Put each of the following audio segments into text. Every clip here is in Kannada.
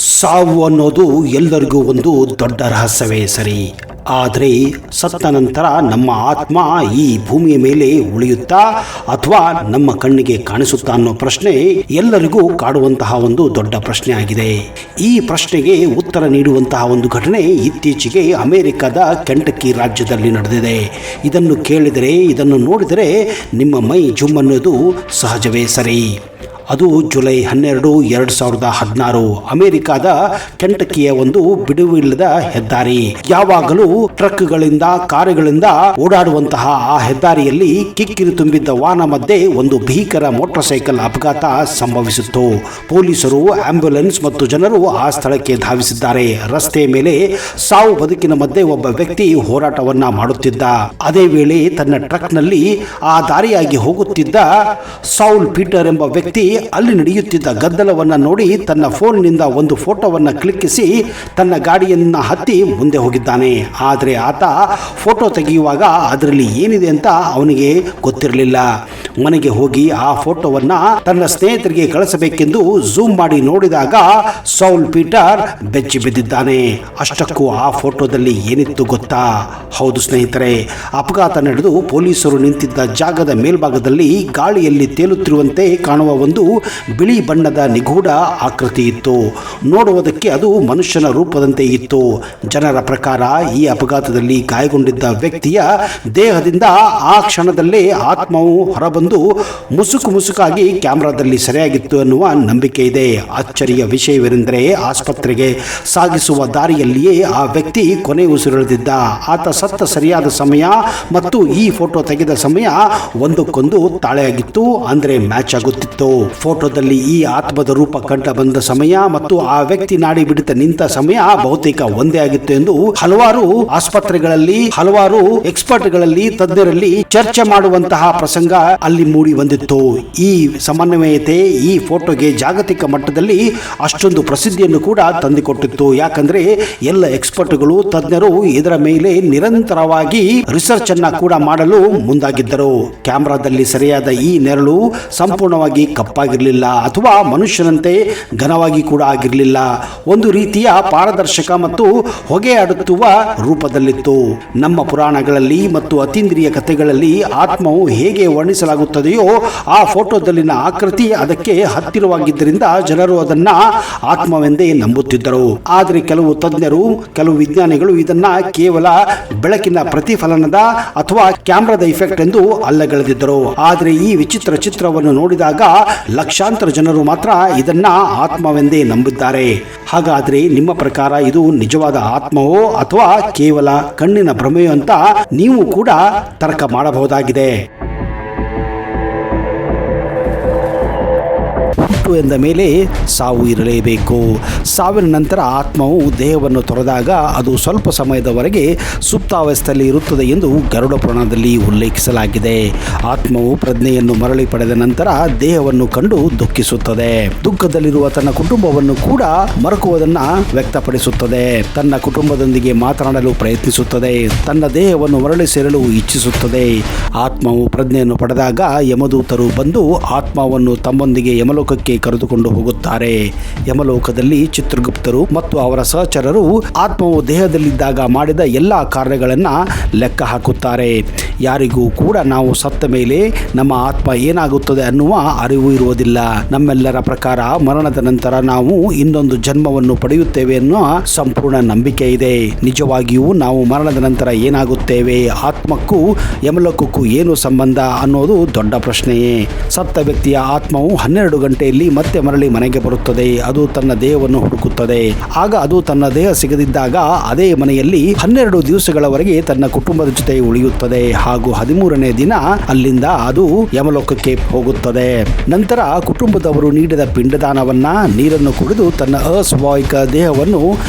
ಸಾವು ಅನ್ನೋದು ಎಲ್ಲರಿಗೂ ಒಂದು ದೊಡ್ಡ ರಹಸ್ಯವೇ ಸರಿ. ಆದರೆ ಸತ್ತ ನಂತರ ನಮ್ಮ ಆತ್ಮ ಈ ಭೂಮಿಯ ಮೇಲೆ ಉಳಿಯುತ್ತಾ ಅಥವಾ ನಮ್ಮ ಕಣ್ಣಿಗೆ ಕಾಣಿಸುತ್ತಾ ಅನ್ನೋ ಪ್ರಶ್ನೆ ಎಲ್ಲರಿಗೂ ಕಾಡುವಂತಹ ಒಂದು ದೊಡ್ಡ ಪ್ರಶ್ನೆ ಆಗಿದೆ. ಈ ಪ್ರಶ್ನೆಗೆ ಉತ್ತರ ನೀಡುವಂತಹ ಒಂದು ಘಟನೆ ಇತ್ತೀಚೆಗೆ ಅಮೆರಿಕದ ಕೆಂಟಕಿ ರಾಜ್ಯದಲ್ಲಿ ನಡೆದಿದೆ. ಇದನ್ನು ಕೇಳಿದರೆ, ಇದನ್ನು ನೋಡಿದರೆ ನಿಮ್ಮ ಮೈ ಜುಮ್ ಅನ್ನೋದು ಸಹಜವೇ ಸರಿ. ಅದು ಜುಲೈ 12, 2016 ಅಮೆರಿಕದ ಕೆಂಟಕಿಯ ಒಂದು ಬಿಡುವಿಲ್ಲದ ಹೆದ್ದಾರಿ. ಯಾವಾಗಲೂ ಟ್ರಕ್ಗಳಿಂದ, ಕಾರುಗಳಿಂದ ಓಡಾಡುವಂತಹ ಆ ಹೆದ್ದಾರಿಯಲ್ಲಿ ಕಿಕ್ಕಿರಿ ತುಂಬಿದ್ದ ವಾಹನ ಮಧ್ಯೆ ಒಂದು ಭೀಕರ ಮೋಟಾರ್ ಸೈಕಲ್ ಅಪಘಾತ ಸಂಭವಿಸಿತ್ತು. ಪೊಲೀಸರು, ಆಂಬ್ಯುಲೆನ್ಸ್ ಮತ್ತು ಜನರು ಆ ಸ್ಥಳಕ್ಕೆ ಧಾವಿಸಿದ್ದಾರೆ. ರಸ್ತೆಯ ಮೇಲೆ ಸಾವು ಬದುಕಿನ ಮಧ್ಯೆ ಒಬ್ಬ ವ್ಯಕ್ತಿ ಹೋರಾಟವನ್ನ ಮಾಡುತ್ತಿದ್ದ. ಅದೇ ವೇಳೆ ತನ್ನ ಟ್ರಕ್ನಲ್ಲಿ ಆ ದಾರಿಯಾಗಿ ಹೋಗುತ್ತಿದ್ದ ಸೌಲ್ ಪೀಟರ್ ಎಂಬ ವ್ಯಕ್ತಿ ಅಲ್ಲಿ ನಡೆಯುತ್ತಿದ್ದ ಗದ್ದಲವನ್ನ ನೋಡಿ ತನ್ನ ಫೋನ್ನಿಂದ ಒಂದು ಫೋಟೋವನ್ನ ಕ್ಲಿಕ್ಕಿಸಿ ತನ್ನ ಗಾಡಿಯನ್ನ ಹತ್ತಿ ಮುಂದೆ ಹೋಗಿದ್ದಾನೆ. ಆದರೆ ಆತ ಫೋಟೋ ತೆಗೆಯುವಾಗ ಅದರಲ್ಲಿ ಏನಿದೆ ಅಂತ ಅವನಿಗೆ ಗೊತ್ತಿರಲಿಲ್ಲ. ಮನೆಗೆ ಹೋಗಿ ಆ ಫೋಟೋವನ್ನ ತನ್ನ ಸ್ನೇಹಿತರಿಗೆ ಕಳಿಸಬೇಕೆಂದು ಝೂಮ್ ಮಾಡಿ ನೋಡಿದಾಗ ಸೌಲ್ ಪೀಟರ್ ಬೆಚ್ಚಿ ಬಿದ್ದಿದ್ದಾನೆ. ಅಷ್ಟಕ್ಕೂ ಆ ಫೋಟೋದಲ್ಲಿ ಏನಿತ್ತು ಗೊತ್ತಾ? ಹೌದು ಸ್ನೇಹಿತರೆ, ಅಪಘಾತ ನಡೆದು ಪೊಲೀಸರು ನಿಂತಿದ್ದ ಜಾಗದ ಮೇಲ್ಭಾಗದಲ್ಲಿ ಗಾಳಿಯಲ್ಲಿ ತೇಲುತ್ತಿರುವಂತೆ ಕಾಣುವ ಒಂದು ಬಿಳಿ ಬಣ್ಣದ ನಿಗೂಢ ಆಕೃತಿ ಇತ್ತು. ನೋಡುವುದಕ್ಕೆ ಅದು ಮನುಷ್ಯನ ರೂಪದಂತೆ ಇತ್ತು. ಜನರ ಪ್ರಕಾರ ಈ ಅಪಘಾತದಲ್ಲಿ ಗಾಯಗೊಂಡಿದ್ದ ವ್ಯಕ್ತಿಯ ದೇಹದಿಂದ ಆ ಕ್ಷಣದಲ್ಲೇ ಆತ್ಮವು ಹೊರಬಂದು ಮುಸುಕಾಗಿ ಕ್ಯಾಮೆರಾದಲ್ಲಿ ಸೆರೆಯಾಗಿತ್ತು ಎನ್ನುವ ನಂಬಿಕೆ ಇದೆ. ಅಚ್ಚರಿಯ ವಿಷಯವೆಂದರೆ ಆಸ್ಪತ್ರೆಗೆ ಸಾಗಿಸುವ ದಾರಿಯಲ್ಲಿಯೇ ಆ ವ್ಯಕ್ತಿ ಕೊನೆ ಉಸಿರೆಳೆದಿದ್ದ. ಆತ ಸತ್ತ ಸರಿಯಾದ ಸಮಯ ಮತ್ತು ಈ ಫೋಟೋ ತೆಗೆದ ಸಮಯ ಒಂದಕ್ಕೊಂದು ತಾಳೆಯಾಗಿತ್ತು, ಅಂದರೆ ಮ್ಯಾಚ್ ಆಗುತ್ತಿತ್ತು. ಫೋಟೋದಲ್ಲಿ ಈ ಆತ್ಮದ ರೂಪ ಕಂಡು ಬಂದ ಸಮಯ ಮತ್ತು ಆ ವ್ಯಕ್ತಿ ನಾಡಿ ಬಿಡಿತ ನಿಂತ ಸಮಯ ಬಹುತೇಕ ಒಂದೇ ಆಗಿತ್ತು ಎಂದು ಹಲವಾರು ಆಸ್ಪತ್ರೆಗಳಲ್ಲಿ, ಹಲವಾರು ಎಕ್ಸ್ಪರ್ಟ್ಗಳಲ್ಲಿ, ತಜ್ಞರಲ್ಲಿ ಚರ್ಚೆ ಮಾಡುವಂತಹ ಪ್ರಸಂಗ ಅಲ್ಲಿ ಮೂಡಿ ಬಂದಿತ್ತು. ಈ ಸಮನ್ವಯತೆ ಈ ಫೋಟೋಗೆ ಜಾಗತಿಕ ಮಟ್ಟದಲ್ಲಿ ಅಷ್ಟೊಂದು ಪ್ರಸಿದ್ಧಿಯನ್ನು ಕೂಡ ತಂದುಕೊಟ್ಟಿತ್ತು. ಯಾಕಂದ್ರೆ ಎಲ್ಲ ಎಕ್ಸ್ಪರ್ಟ್ಗಳು, ತಜ್ಞರು ಇದರ ಮೇಲೆ ನಿರಂತರವಾಗಿ ರಿಸರ್ಚ್ ಅನ್ನ ಕೂಡ ಮಾಡಲು ಮುಂದಾಗಿದ್ದರು. ಕ್ಯಾಮೆರಾದಲ್ಲಿ ಸರಿಯಾದ ಈ ನೆರಳು ಸಂಪೂರ್ಣವಾಗಿ ಕಪ್ಪಾಗಿರಲಿಲ್ಲ ಅಥವಾ ಮನುಷ್ಯನಂತೆ ಘನವಾಗಿ ಕೂಡ ಆಗಿರಲಿಲ್ಲ. ಒಂದು ರೀತಿಯ ಪಾರದರ್ಶಕ ಮತ್ತು ಹೊಗೆಯಾಡುತ್ತುವ ರೂಪದಲ್ಲಿತ್ತು. ನಮ್ಮ ಪುರಾಣಗಳಲ್ಲಿ ಮತ್ತು ಅತೀಂದ್ರಿಯ ಕಥೆಗಳಲ್ಲಿ ಆತ್ಮವು ಹೇಗೆ ವರ್ಣಿಸಲಾಗುತ್ತದೆಯೋ ಆ ಫೋಟೋದಲ್ಲಿನ ಆಕೃತಿ ಅದಕ್ಕೆ ಹತ್ತಿರವಾಗಿದ್ದರಿಂದ ಜನರು ಅದನ್ನ ಆತ್ಮವೆಂದೇ ನಂಬುತ್ತಿದ್ದರು. ಆದರೆ ಕೆಲವು ತಜ್ಞರು, ಕೆಲವು ವಿಜ್ಞಾನಿಗಳು ಇದನ್ನ ಕೇವಲ ಬೆಳಕಿನ ಪ್ರತಿಫಲನದ ಅಥವಾ ಕ್ಯಾಮ್ರಾದ ಇಫೆಕ್ಟ್ ಎಂದು ಅಲ್ಲಗಳೆದಿದ್ದರು. ಆದರೆ ಈ ವಿಚಿತ್ರ ಚಿತ್ರವನ್ನು ನೋಡಿದಾಗ ಲಕ್ಷಾಂತರ ಜನರು ಮಾತ್ರ ಇದನ್ನ ಆತ್ಮವೆಂದೇ ನಂಬಿದ್ದಾರೆ. ಹಾಗಾದ್ರೆ ನಿಮ್ಮ ಪ್ರಕಾರ ಇದು ನಿಜವಾದ ಆತ್ಮವೋ ಅಥವಾ ಕೇವಲ ಕಣ್ಣಿನ ಭ್ರಮೆಯೋ ಅಂತ ನೀವು ಕೂಡ ತರ್ಕ ಮಾಡಬಹುದಾಗಿದೆ. ಎಂದ ಮೇಲೆ ಸಾವು ಇರಲೇಬೇಕು. ಸಾವಿನ ನಂತರ ಆತ್ಮವು ದೇಹವನ್ನು ತೊರೆದಾಗ ಅದು ಸ್ವಲ್ಪ ಸಮಯದವರೆಗೆ ಸುಪ್ತಾವಸ್ಥೆಯಲ್ಲಿ ಇರುತ್ತದೆ ಎಂದು ಗರುಡ ಪುರಾಣದಲ್ಲಿ ಉಲ್ಲೇಖಿಸಲಾಗಿದೆ. ಆತ್ಮವು ಪ್ರಜ್ಞೆಯನ್ನು ಮರಳಿ ಪಡೆದ ನಂತರ ದೇಹವನ್ನು ಕಂಡು ದುಃಖಿಸುತ್ತದೆ. ದುಃಖದಲ್ಲಿರುವ ತನ್ನ ಕುಟುಂಬವನ್ನು ಕೂಡ ಮರಕುವುದನ್ನ ವ್ಯಕ್ತಪಡಿಸುತ್ತದೆ. ತನ್ನ ಕುಟುಂಬದೊಂದಿಗೆ ಮಾತನಾಡಲು ಪ್ರಯತ್ನಿಸುತ್ತದೆ. ತನ್ನ ದೇಹವನ್ನು ಮರಳಿ ಸೇರಲು ಇಚ್ಛಿಸುತ್ತದೆ. ಆತ್ಮವು ಪ್ರಜ್ಞೆಯನ್ನು ಪಡೆದಾಗ ಯಮದೂತರು ಬಂದು ಆತ್ಮವನ್ನು ತಮ್ಮೊಂದಿಗೆ ಯಮಲೋಕಕ್ಕೆ ಕರೆದುಕೊಂಡು ಹೋಗುತ್ತಾರೆ. ಯಮಲೋಕದಲ್ಲಿ ಚಿತ್ರಗುಪ್ತರು ಮತ್ತು ಅವರ ಸಹಚರರು ಆತ್ಮವು ದೇಹದಲ್ಲಿದ್ದಾಗ ಮಾಡಿದ ಎಲ್ಲಾ ಕಾರ್ಯಗಳನ್ನ ಲೆಕ್ಕ ಹಾಕುತ್ತಾರೆ. ಯಾರಿಗೂ ಕೂಡ ನಾವು ಸತ್ತ ಮೇಲೆ ನಮ್ಮ ಆತ್ಮ ಏನಾಗುತ್ತದೆ ಅನ್ನುವ ಅರಿವು ಇರುವುದಿಲ್ಲ. ನಮ್ಮೆಲ್ಲರ ಪ್ರಕಾರ ಮರಣದ ನಂತರ ನಾವು ಇನ್ನೊಂದು ಜನ್ಮವನ್ನು ಪಡೆಯುತ್ತೇವೆ ಅನ್ನುವ ಸಂಪೂರ್ಣ ನಂಬಿಕೆ ಇದೆ. ನಿಜವಾಗಿಯೂ ನಾವು ಮರಣದ ನಂತರ ಏನಾಗುತ್ತೇವೆ, ಆತ್ಮಕ್ಕೂ ಯಮಲೋಕಕ್ಕೂ ಏನು ಸಂಬಂಧ ಅನ್ನೋದು ದೊಡ್ಡ ಪ್ರಶ್ನೆಯೇ. ಸತ್ತ ವ್ಯಕ್ತಿಯ ಆತ್ಮವು 12 ಗಂಟೆಯಲ್ಲಿ ಮತ್ತೆ ಮರಳಿ ಮನೆಗೆ ಬರುತ್ತದೆ. ಅದು ತನ್ನ ದೇಹವನ್ನು ಹುಡುಕುತ್ತದೆ. ಆಗ ಅದು ತನ್ನ ದೇಹ ಸಿಗದಿದ್ದಾಗ ಅದೇ ಮನೆಯಲ್ಲಿ 12 ದಿವಸಗಳವರೆಗೆ ತನ್ನ ಕುಟುಂಬದ ಜೊತೆ ಉಳಿಯುತ್ತದೆ ಹಾಗೂ 13ನೇ ದಿನ ಅಲ್ಲಿಂದ ಅದು ಯಮಲೋಕಕ್ಕೆ ಹೋಗುತ್ತದೆ. ನಂತರ ಕುಟುಂಬದವರು ನೀಡಿದ ಪಿಂಡದಾನವನ್ನ, ನೀರನ್ನು ಕುಡಿದು ತನ್ನ ಅಸ್ವಾಭಾವಿಕ ದೇಹವನ್ನು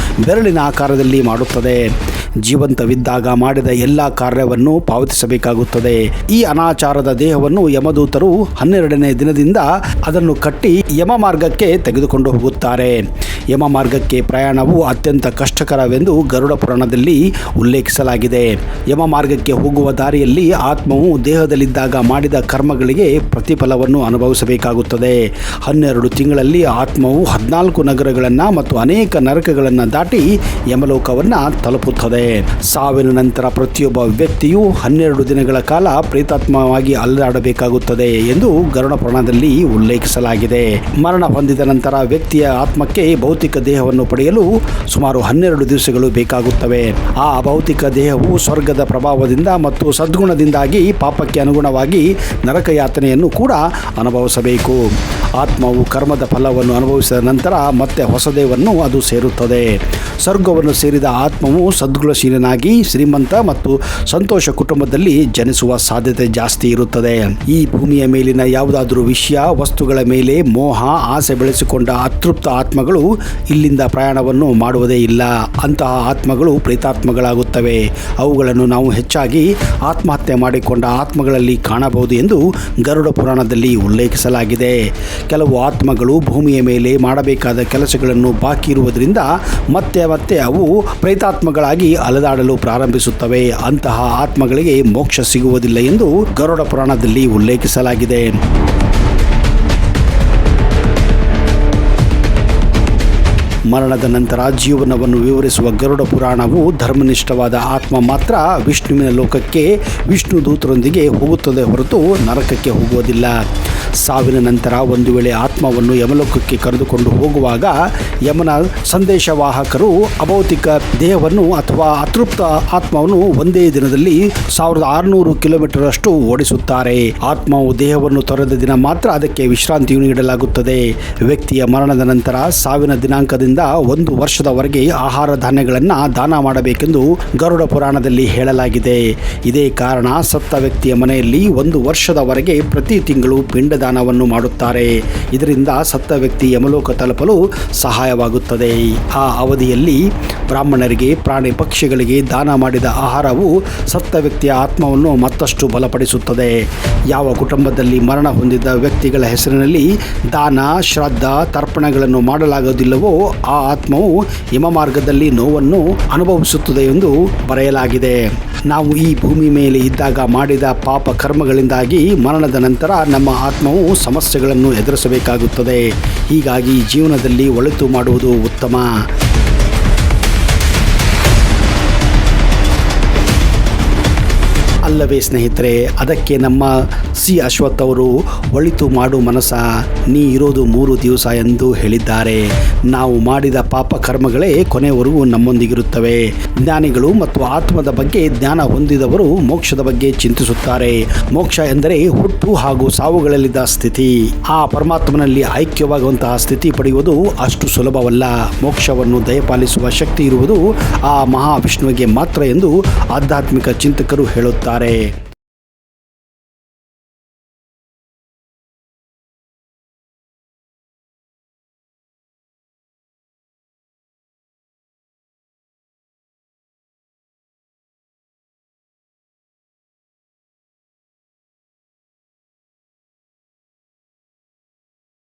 ಬೆರಳಿನ ಆಕಾರದಲ್ಲಿ ಮಾಡುತ್ತದೆ. ಜೀವಂತವಿದ್ದಾಗ ಮಾಡಿದ ಎಲ್ಲ ಕಾರ್ಯವನ್ನು ಪಾವತಿಸಬೇಕಾಗುತ್ತದೆ. ಈ ಅನಾಚಾರದ ದೇಹವನ್ನು ಯಮದೂತರು 12ನೇ ದಿನದಿಂದ ಅದನ್ನು ಕಟ್ಟಿ ಯಮ ಮಾರ್ಗಕ್ಕೆ ತೆಗೆದುಕೊಂಡು ಹೋಗುತ್ತಾರೆ. ಯಮ ಮಾರ್ಗಕ್ಕೆ ಪ್ರಯಾಣವು ಅತ್ಯಂತ ಕಷ್ಟಕರವೆಂದು ಗರುಡ ಪುರಾಣದಲ್ಲಿ ಉಲ್ಲೇಖಿಸಲಾಗಿದೆ. ಯಮ ಮಾರ್ಗಕ್ಕೆ ಹೋಗುವ ದಾರಿಯಲ್ಲಿ ಆತ್ಮವು ದೇಹದಲ್ಲಿದ್ದಾಗ ಮಾಡಿದ ಕರ್ಮಗಳಿಗೆ ಪ್ರತಿಫಲವನ್ನು ಅನುಭವಿಸಬೇಕಾಗುತ್ತದೆ. 12 ತಿಂಗಳಲ್ಲಿ ಆತ್ಮವು 14 ನಗರಗಳನ್ನು ಮತ್ತು ಅನೇಕ ನರಕಗಳನ್ನು ದಾಟಿ ಯಮಲೋಕವನ್ನು ತಲುಪುತ್ತದೆ. ಸಾವಿನ ನಂತರ ಪ್ರತಿಯೊಬ್ಬ ವ್ಯಕ್ತಿಯು 12 ದಿನಗಳ ಕಾಲ ಪ್ರೇತಾತ್ಮವಾಗಿ ಅಲೆದಾಡಬೇಕಾಗುತ್ತದೆ ಎಂದು ಗರುಡ ಪುರಾಣದಲ್ಲಿ ಉಲ್ಲೇಖಿಸಲಾಗಿದೆ. ಮರಣ ಹೊಂದಿದ ನಂತರ ವ್ಯಕ್ತಿಯ ಆತ್ಮಕ್ಕೆ ಭೌತಿಕ ದೇಹವನ್ನು ಪಡೆಯಲು ಸುಮಾರು 12 ದಿವಸಗಳು ಬೇಕಾಗುತ್ತವೆ. ಆ ಭೌತಿಕ ದೇಹವು ಸ್ವರ್ಗದ ಪ್ರಭಾವದಿಂದ ಮತ್ತು ಸದ್ಗುಣದಿಂದಾಗಿ ಪಾಪಕ್ಕೆ ಅನುಗುಣವಾಗಿ ನರಕ ಯಾತನೆಯನ್ನು ಕೂಡ ಅನುಭವಿಸಬೇಕು. ಆತ್ಮವು ಕರ್ಮದ ಫಲವನ್ನು ಅನುಭವಿಸಿದ ನಂತರ ಮತ್ತೆ ಹೊಸ ದೇಹವನ್ನು ಅದು ಸೇರುತ್ತದೆ. ಸ್ವರ್ಗವನ್ನು ಸೇರಿದ ಆತ್ಮವು ಸದ್ಗುಣಶೀಲನಾಗಿ ಶ್ರೀಮಂತ ಮತ್ತು ಸಂತೋಷ ಕುಟುಂಬದಲ್ಲಿ ಜನಿಸುವ ಸಾಧ್ಯತೆ ಜಾಸ್ತಿ ಇರುತ್ತದೆ. ಈ ಭೂಮಿಯ ಮೇಲಿನ ಯಾವುದಾದರೂ ವಿಷಯ ವಸ್ತುಗಳ ಮೇಲೆ ಮೋಹ ಆಸೆ ಬೆಳೆಸಿಕೊಂಡ ಅತೃಪ್ತ ಆತ್ಮಗಳು ಇಲ್ಲಿಂದ ಪ್ರಯಾಣವನ್ನು ಮಾಡುವುದೇ ಇಲ್ಲ. ಅಂತಹ ಆತ್ಮಗಳು ಪ್ರೇತಾತ್ಮಗಳಾಗುತ್ತವೆ. ಅವುಗಳನ್ನು ನಾವು ಹೆಚ್ಚಾಗಿ ಆತ್ಮಹತ್ಯೆ ಮಾಡಿಕೊಂಡ ಆತ್ಮಗಳಲ್ಲಿ ಕಾಣಬಹುದು ಎಂದು ಗರುಡ ಪುರಾಣದಲ್ಲಿ ಉಲ್ಲೇಖಿಸಲಾಗಿದೆ. ಕೆಲವು ಆತ್ಮಗಳು ಭೂಮಿಯ ಮೇಲೆ ಮಾಡಬೇಕಾದ ಕೆಲಸಗಳನ್ನು ಬಾಕಿ ಇರುವುದರಿಂದ ಮತ್ತೆ ಅವು ಪ್ರೇತಾತ್ಮಗಳಾಗಿ ಅಲೆದಾಡಲು ಪ್ರಾರಂಭಿಸುತ್ತವೆ. ಅಂತಹ ಆತ್ಮಗಳಿಗೆ ಮೋಕ್ಷ ಸಿಗುವುದಿಲ್ಲ ಎಂದು ಗರುಡ ಪುರಾಣದಲ್ಲಿ ಉಲ್ಲೇಖಿಸಲಾಗಿದೆ. ಮರಣದ ನಂತರ ಜೀವನವನ್ನು ವಿವರಿಸುವ ಗರುಡ ಪುರಾಣವು ಧರ್ಮನಿಷ್ಠವಾದ ಆತ್ಮ ಮಾತ್ರ ವಿಷ್ಣುವಿನ ಲೋಕಕ್ಕೆ ವಿಷ್ಣು ದೂತರೊಂದಿಗೆ ಹೋಗುತ್ತದೆ ಹೊರತು ನರಕಕ್ಕೆ ಹೋಗುವುದಿಲ್ಲ. ಸಾವಿನ ನಂತರ ಒಂದು ವೇಳೆ ಆತ್ಮವನ್ನು ಯಮಲೋಕಕ್ಕೆ ಕರೆದುಕೊಂಡು ಹೋಗುವಾಗ ಯಮನ ಸಂದೇಶವಾಹಕರು ಅಭೌತಿಕ ದೇಹವನ್ನು ಅಥವಾ ಅತೃಪ್ತ ಆತ್ಮವನ್ನು ಒಂದೇ ದಿನದಲ್ಲಿ 1600 ಕಿಲೋಮೀಟರ್ ಅಷ್ಟು ಓಡಿಸುತ್ತಾರೆ. ಆತ್ಮವು ದೇಹವನ್ನು ತೊರೆದ ದಿನ ಮಾತ್ರ ಅದಕ್ಕೆ ವಿಶ್ರಾಂತಿಯನ್ನು ನೀಡಲಾಗುತ್ತದೆ. ವ್ಯಕ್ತಿಯ ಮರಣದ ನಂತರ ಸಾವಿನ ದಿನಾಂಕದಿಂದ 1 ವರ್ಷದವರೆಗೆ ಆಹಾರ ಧಾನ್ಯಗಳನ್ನು ದಾನ ಮಾಡಬೇಕೆಂದು ಗರುಡ ಪುರಾಣದಲ್ಲಿ ಹೇಳಲಾಗಿದೆ. ಇದೇ ಕಾರಣ ಸತ್ತ ವ್ಯಕ್ತಿಯ ಮನೆಯಲ್ಲಿ 1 ವರ್ಷದವರೆಗೆ ಪ್ರತಿ ತಿಂಗಳು ಪಿಂಡದಾನವನ್ನು ಮಾಡುತ್ತಾರೆ. ಇದರಿಂದ ಸತ್ತ ವ್ಯಕ್ತಿ ಯಮಲೋಕ ತಲುಪಲು ಸಹಾಯವಾಗುತ್ತದೆ. ಆ ಅವಧಿಯಲ್ಲಿ ಬ್ರಾಹ್ಮಣರಿಗೆ, ಪ್ರಾಣಿ ಪಕ್ಷಿಗಳಿಗೆ ದಾನ ಮಾಡಿದ ಆಹಾರವು ಸತ್ತ ವ್ಯಕ್ತಿಯ ಆತ್ಮವನ್ನು ಮತ್ತಷ್ಟು ಬಲಪಡಿಸುತ್ತದೆ. ಯಾವ ಕುಟುಂಬದಲ್ಲಿ ಮರಣ ಹೊಂದಿದ ವ್ಯಕ್ತಿಗಳ ಹೆಸರಿನಲ್ಲಿ ದಾನ, ಶ್ರಾದ್ದ, ತರ್ಪಣಗಳನ್ನು ಮಾಡಲಾಗುವುದಿಲ್ಲವೋ ಆ ಆತ್ಮವು ಯಮ ಮಾರ್ಗದಲ್ಲಿ ನೋವನ್ನು ಅನುಭವಿಸುತ್ತದೆ ಎಂದು ಬರೆಯಲಾಗಿದೆ. ನಾವು ಈ ಭೂಮಿ ಮೇಲೆ ಇದ್ದಾಗ ಮಾಡಿದ ಪಾಪ ಕರ್ಮಗಳಿಂದಾಗಿ ಮರಣದ ನಂತರ ನಮ್ಮ ಆತ್ಮವು ಸಮಸ್ಯೆಗಳನ್ನು ಎದುರಿಸಬೇಕಾಗುತ್ತದೆ. ಹೀಗಾಗಿ ಜೀವನದಲ್ಲಿ ಒಳಿತು ಮಾಡುವುದು ಉತ್ತಮ. ಅಲ್ಲವೇ ಸ್ನೇಹಿತರೆ? ಅದಕ್ಕೆ ನಮ್ಮ ಸಿ ಅಶ್ವಥ್ ಅವರು ಒಳಿತು ಮಾಡು ಮನಸ, ನೀ ಇರೋದು 3 ದಿವಸ ಎಂದು ಹೇಳಿದ್ದಾರೆ. ನಾವು ಮಾಡಿದ ಪಾಪ ಕರ್ಮಗಳೇ ಕೊನೆಯವರೆಗೂ ನಮ್ಮೊಂದಿಗಿರುತ್ತವೆ. ಜ್ಞಾನಿಗಳು ಮತ್ತು ಆತ್ಮದ ಬಗ್ಗೆ ಜ್ಞಾನ ಹೊಂದಿದವರು ಮೋಕ್ಷದ ಬಗ್ಗೆ ಚಿಂತಿಸುತ್ತಾರೆ. ಮೋಕ್ಷ ಎಂದರೆ ಹುಟ್ಟು ಹಾಗೂ ಸಾವುಗಳಲ್ಲಿದ್ದ ಸ್ಥಿತಿ. ಆ ಪರಮಾತ್ಮನಲ್ಲಿ ಐಕ್ಯವಾಗುವಂತಹ ಸ್ಥಿತಿ ಪಡೆಯುವುದು ಅಷ್ಟು ಸುಲಭವಲ್ಲ. ಮೋಕ್ಷವನ್ನು ದಯಪಾಲಿಸುವ ಶಕ್ತಿ ಇರುವುದು ಆ ಮಹಾವಿಷ್ಣುವಿಗೆ ಮಾತ್ರ ಎಂದು ಆಧ್ಯಾತ್ಮಿಕ ಚಿಂತಕರು ಹೇಳುತ್ತಾರೆ.